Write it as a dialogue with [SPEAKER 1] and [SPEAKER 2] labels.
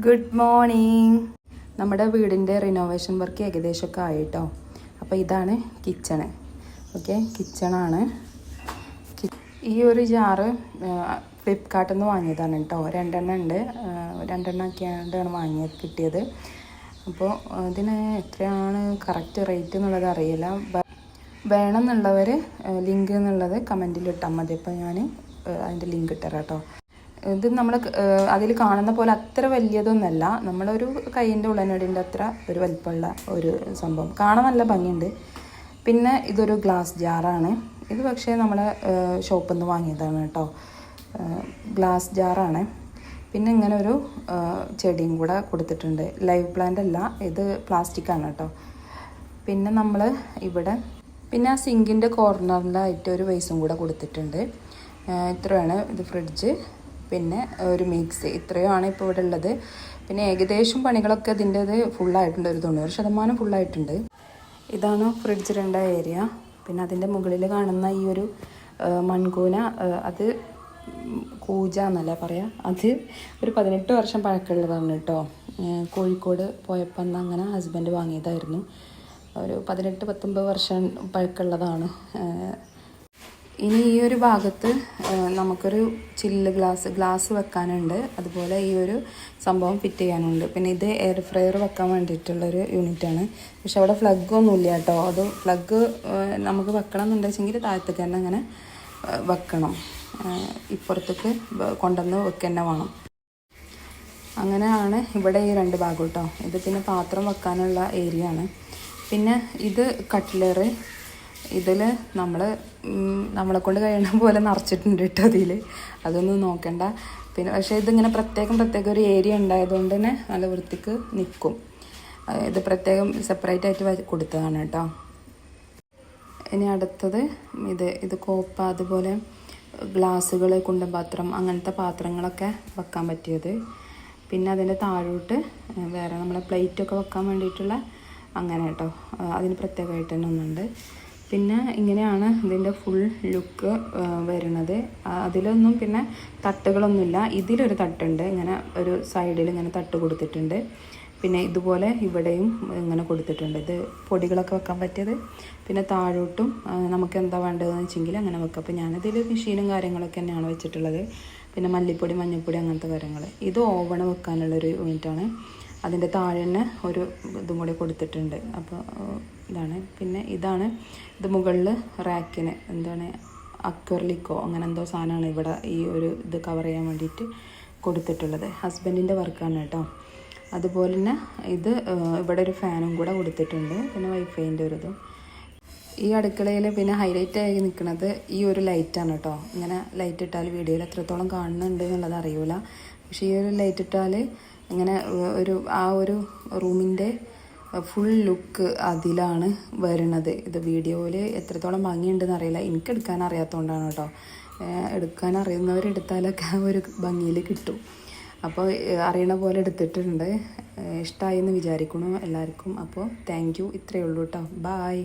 [SPEAKER 1] Good morning. നമ്മുടെ വീടിൻ്റെ renovation work ഏകദേശമൊക്കെ ആയിട്ടോ. അപ്പോൾ ഇതാണ് കിച്ചണ്. ഓക്കെ, കിച്ചണാണ്. ഈ ഒരു ജാറ് ഫ്ലിപ്കാർട്ടിൽ നിന്ന് വാങ്ങിയതാണ് കേട്ടോ. രണ്ടെണ്ണം ഉണ്ട്, രണ്ടെണ്ണമൊക്കെയാണ് കിട്ടിയത്. അപ്പോൾ ഇതിന് എത്രയാണ് കറക്റ്റ് റേറ്റ് എന്നുള്ളത് അറിയില്ല. വേണമെന്നുള്ളവർ ലിങ്ക് എന്നുള്ളത് കമൻറ്റിൽ ഇട്ടാൽ മതി. അപ്പോൾ ഞാൻ അതിൻ്റെ ലിങ്ക് ഇട്ടുതരാം കേട്ടോ. ഇത് നമ്മൾ അതിൽ കാണുന്ന പോലെ അത്ര വലിയതൊന്നുമല്ല, നമ്മളൊരു കൈയിൻ്റെ ഉള്ളനടിൻ്റെ അത്ര ഒരു വലിപ്പമുള്ള ഒരു സംഭവം. കാണാൻ നല്ല ഭംഗിയുണ്ട്. പിന്നെ ഇതൊരു ഗ്ലാസ് ജാറാണ്. ഇത് പക്ഷേ നമ്മളെ ഷോപ്പിൽ നിന്ന് വാങ്ങിയതാണ് കേട്ടോ. ഗ്ലാസ് ജാറാണ്. പിന്നെ ഇങ്ങനെ ഒരു ചെടിയും കൂടെ കൊടുത്തിട്ടുണ്ട്. ലൈവ് പ്ലാന്റ് അല്ല, ഇത് പ്ലാസ്റ്റിക്കാണ് കേട്ടോ. പിന്നെ നമ്മൾ ഇവിടെ പിന്നെ ആ സിങ്കിൻ്റെ കോർണറിലായിട്ട് ഒരു വേസും കൂടെ കൊടുത്തിട്ടുണ്ട്. ഇത്രയാണ് ഇത്. ഫ്രിഡ്ജ്, പിന്നെ ഒരു മിക്സി, ഇത്രയുമാണ് ഇപ്പോൾ ഇവിടെ ഉള്ളത്. പിന്നെ ഏകദേശം പണികളൊക്കെ ഇതിൻ്റെത് ഫുള്ളായിട്ടുണ്ട്. ഒരു 90% ഫുള്ളായിട്ടുണ്ട്. ഇതാണ് ഫ്രിഡ്ജ് രണ്ട ഏരിയ. പിന്നെ അതിൻ്റെ മുകളിൽ കാണുന്ന ഈ ഒരു മൺകൂന, അത് കൂജ എന്നല്ല പറയാം. അത് ഒരു 18 വർഷം പഴക്കമുള്ളതാണ് കേട്ടോ. കോഴിക്കോട് പോയപ്പോൾ അന്ന് അങ്ങനെ ഹസ്ബൻഡ് വാങ്ങിയതായിരുന്നു. ഒരു 18-19 വർഷം പഴക്കമുള്ളതാണ്. ഇനി ഈ ഒരു ഭാഗത്ത് നമുക്കൊരു ചില്ല് ഗ്ലാസ് വെക്കാനുണ്ട്. അതുപോലെ ഈ ഒരു സംഭവം ഫിറ്റ് ചെയ്യാനുണ്ട്. പിന്നെ ഇത് എയർ ഫ്രയർ വെക്കാൻ വേണ്ടിയിട്ടുള്ളൊരു യൂണിറ്റാണ്. പക്ഷെ അവിടെ ഫ്ലഗ്ഗൊന്നുമില്ല കേട്ടോ. അത് ഫ്ലഗ്ഗ് നമുക്ക് വെക്കണം എന്നുണ്ടെങ്കിൽ താഴത്തേക്ക് തന്നെ അങ്ങനെ വെക്കണം. ഇപ്പുറത്തേക്ക് കൊണ്ടുവന്ന് വെക്കുക വേണം. അങ്ങനെയാണ് ഇവിടെ ഈ രണ്ട് ഭാഗം കേട്ടോ. ഇത് പിന്നെ പാത്രം വെക്കാനുള്ള ഏരിയ ആണ്. പിന്നെ ഇത് കട്ട്ലറ്. ഇതിൽ നമ്മളെ കൊണ്ട് കഴിയണ പോലെ നിറച്ചിട്ടുണ്ട് കേട്ടോ അതിൽ. അതൊന്നും നോക്കണ്ട. പിന്നെ പക്ഷേ ഇതിങ്ങനെ പ്രത്യേകം ഒരു ഏരിയ ഉണ്ടായതുകൊണ്ട് തന്നെ നല്ല വൃത്തിക്ക് നിൽക്കും. ഇത് പ്രത്യേകം സെപ്പറേറ്റ് ആയിട്ട് കൊടുത്തതാണ് കേട്ടോ. ഇനി അടുത്തത് ഇത് കോപ്പ, അതുപോലെ ഗ്ലാസ്സുകൾ, കുണ്ടപാത്രം, അങ്ങനത്തെ പാത്രങ്ങളൊക്കെ വെക്കാൻ പറ്റിയത്. പിന്നെ അതിൻ്റെ താഴോട്ട് വേറെ നമ്മളെ പ്ലേറ്റൊക്കെ വെക്കാൻ വേണ്ടിയിട്ടുള്ള അങ്ങനെ കേട്ടോ. അതിന് പ്രത്യേകമായിട്ട് തന്നെ ഒന്നുണ്ട്. പിന്നെ ഇങ്ങനെയാണ് ഇതിൻ്റെ ഫുൾ ലുക്ക് വരുന്നത്. അതിലൊന്നും പിന്നെ തട്ടുകളൊന്നുമില്ല. ഇതിലൊരു തട്ടുണ്ട്, ഇങ്ങനെ ഒരു സൈഡിൽ ഇങ്ങനെ തട്ട് കൊടുത്തിട്ടുണ്ട്. പിന്നെ ഇതുപോലെ ഇവിടെയും ഇങ്ങനെ കൊടുത്തിട്ടുണ്ട്. ഇത് പൊടികളൊക്കെ വെക്കാൻ പറ്റിയത്. പിന്നെ താഴോട്ടും നമുക്ക് എന്താ വേണ്ടതെന്ന് വെച്ചെങ്കിൽ അങ്ങനെ വെക്കാം. അപ്പോൾ ഞാനിതിൽ മെഷീനും കാര്യങ്ങളൊക്കെ തന്നെയാണ് വെച്ചിട്ടുള്ളത്. പിന്നെ മല്ലിപ്പൊടി, മഞ്ഞൾപ്പൊടി, അങ്ങനത്തെ കാര്യങ്ങൾ. ഇത് ഓവൺ വെക്കാനുള്ളൊരു യൂണിറ്റാണ്. അതിൻ്റെ താഴെ തന്നെ ഒരു ഇതും കൂടി കൊടുത്തിട്ടുണ്ട്. അപ്പോൾ ഇതാണ്. പിന്നെ ഇത് മുകളിൽ റാക്കിന് എന്താണ് അക്വർലിക്കോ അങ്ങനെ എന്തോ സാധനമാണ് ഇവിടെ ഈ ഒരു ഇത് കവർ ചെയ്യാൻ വേണ്ടിയിട്ട് കൊടുത്തിട്ടുള്ളത്. ഹസ്ബൻഡിൻ്റെ വർക്കാണ് കേട്ടോ. അതുപോലെ തന്നെ ഇവിടെ ഒരു ഫാനും കൂടെ കൊടുത്തിട്ടുണ്ട്. പിന്നെ വൈഫൈൻ്റെ ഒരു ഇതും. ഈ അടുക്കളയിൽ പിന്നെ ഹൈലൈറ്റ് ആയി നിൽക്കുന്നത് ഈ ഒരു ലൈറ്റാണ് കേട്ടോ. ഇങ്ങനെ ലൈറ്റ് ഇട്ടാൽ വീഡിയോയിൽ എത്രത്തോളം കാണുന്നുണ്ട് എന്നുള്ളത് അറിയില്ല. പക്ഷേ ഈ ഒരു ലൈറ്റ് ഇട്ടാൽ ഇങ്ങനെ ആ ഒരു റൂമിൻ്റെ ഫുൾ ലുക്ക് അതിലാണ് വരുന്നത്. ഇത് വീഡിയോയിൽ എത്രത്തോളം ഭംഗിയുണ്ടെന്ന് അറിയില്ല. എനിക്ക് എടുക്കാൻ അറിയാത്തതുകൊണ്ടാണ് കേട്ടോ. എടുക്കാൻ അറിയുന്നവരെടുത്താലൊക്കെ ഒരു ഭംഗിയിൽ കിട്ടും. അപ്പോൾ അറിയണ പോലെ എടുത്തിട്ടുണ്ട്. ഇഷ്ടമായി എന്ന് വിചാരിക്കുന്നു എല്ലാവർക്കും. അപ്പോൾ താങ്ക് യു. ഇത്രയേ ഉള്ളൂ കേട്ടോ. ബായ്.